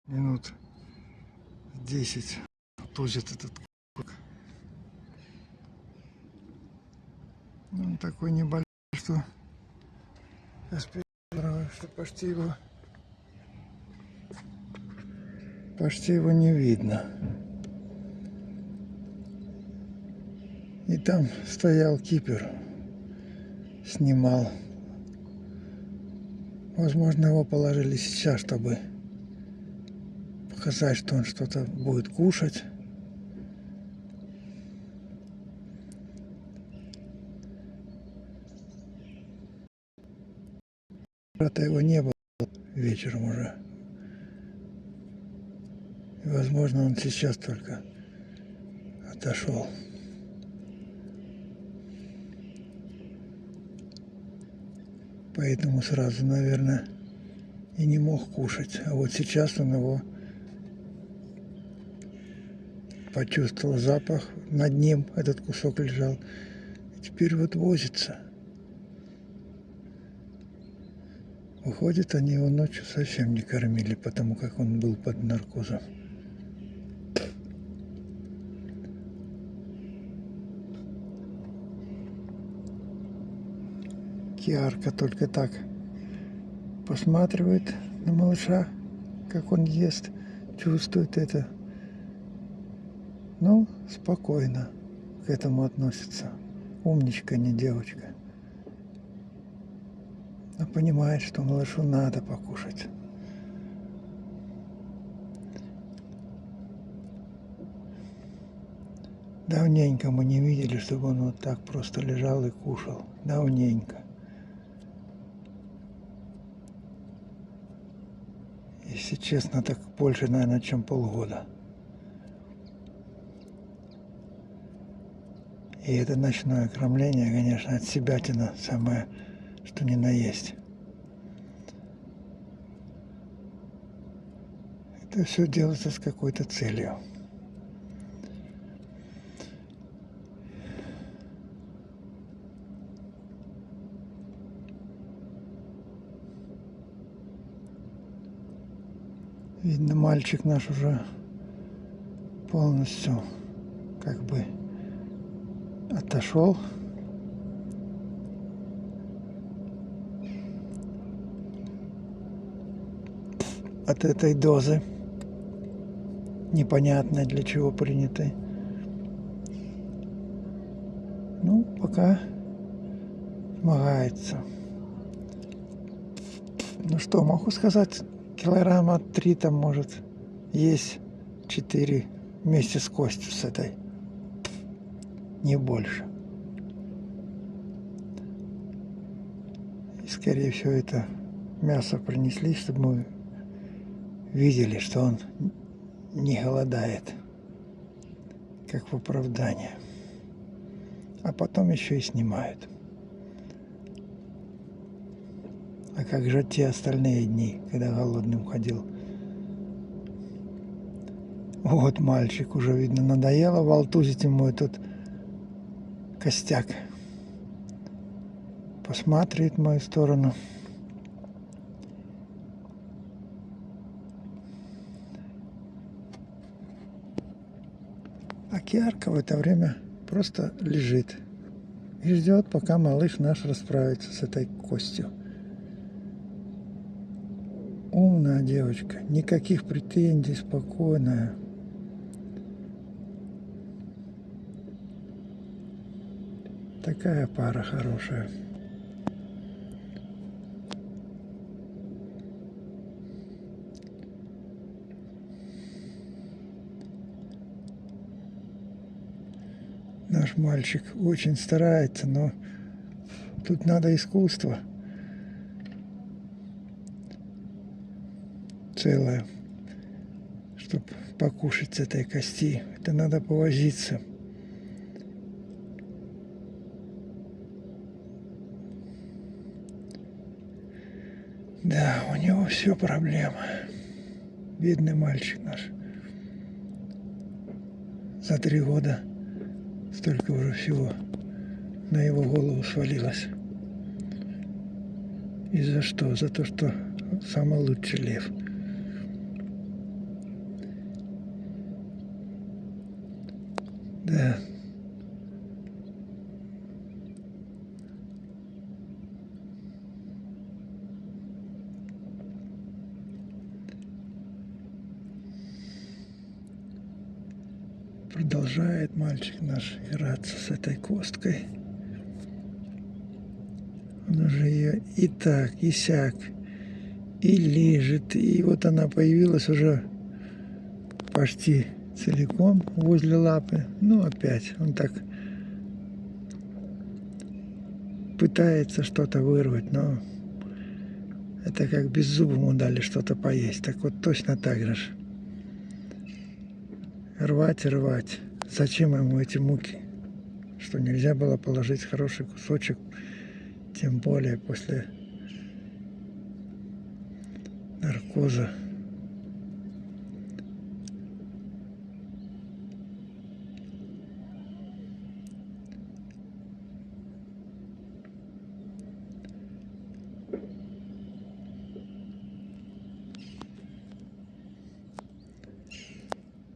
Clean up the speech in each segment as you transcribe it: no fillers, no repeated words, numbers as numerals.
минут 10 тузит этот кусок. Он такой небольшой, что сейчас переживаю, что почти его не видно. И там стоял кипер, снимал. Возможно, его положили сейчас, чтобы показать, что он что-то будет кушать. Брата его не было вечером уже. И, возможно, он сейчас только отошел. Поэтому сразу, наверное, и не мог кушать. А вот сейчас он его почувствовал запах. Над ним этот кусок лежал. И теперь вот возится. Выходит, они его ночью совсем не кормили, потому как он был под наркозом. Киарка только так посматривает на малыша, как он ест, чувствует это. Ну, спокойно к этому относится. Умничка, не девочка. Но понимает, что малышу надо покушать. Давненько мы не видели, чтобы он вот так просто лежал и кушал. Давненько. Если честно, так больше, наверное, чем полгода. И это ночное кормление, конечно, от себятина самое, что ни на есть. Это все делается с какой-то целью. Видно, мальчик наш уже полностью как бы отошел. От этой дозы, непонятно для чего принятой. Ну, пока смогается. Ну что, могу сказать, килограмма 3 там может есть, 4 вместе с костью с этой. Не больше. И, скорее всего, это мясо принесли, чтобы мы видели, что он не голодает, как в оправдание. А потом еще и снимают. А как же те остальные дни, когда голодным ходил? Вот мальчик уже, видно, надоело волтузить ему этот костяк. Посматривает в мою сторону. А Киарка в это время просто лежит и ждет, пока малыш наш расправится с этой костью. Умная девочка, никаких претензий, спокойная. Такая пара хорошая. Наш мальчик очень старается, но тут надо искусство целое, чтобы покушать с этой кости. Это надо повозиться. Да, у него все проблемы. Бедный мальчик наш. За 3 года столько уже всего на его голову свалилось. И за что? За то, что самый лучший лев. Да. Продолжает мальчик наш играться с этой косткой. Он уже ее и так, и сяк, и лежит. И вот она появилась уже почти целиком возле лапы. Ну, опять он так пытается что-то вырвать, но это как беззубому дали что-то поесть. Так вот точно так же. Рвать и рвать. Зачем ему эти муки? Что нельзя было положить хороший кусочек, тем более после наркоза.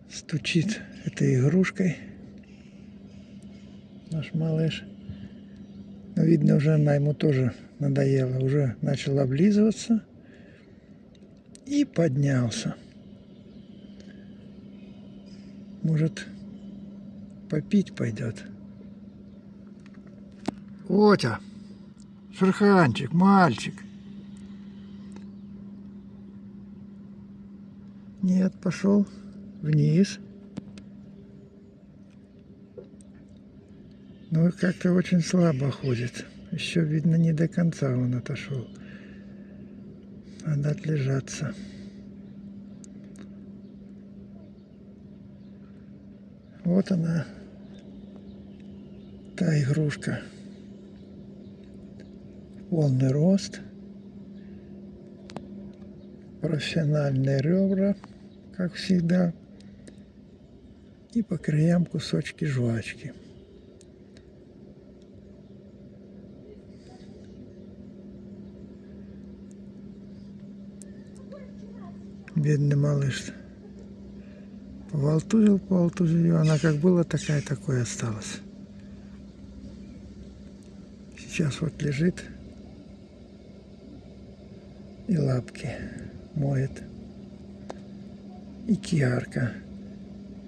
Стучит этой игрушкой наш малыш. Но видно, уже она ему тоже надоела. Уже начал облизываться и поднялся. Может, попить пойдет. Отя, Шерханчик, мальчик. Нет, пошел вниз. Ну, как-то очень слабо ходит. Еще, видно, не до конца он отошел. Надо отлежаться. Вот она, та игрушка. Полный рост. Профессиональные ребра, как всегда. И по краям кусочки жвачки. Бедный малыш. Поволтузил, она как была, такой осталась. Сейчас вот лежит и лапки моет. И Киарка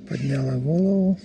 подняла голову.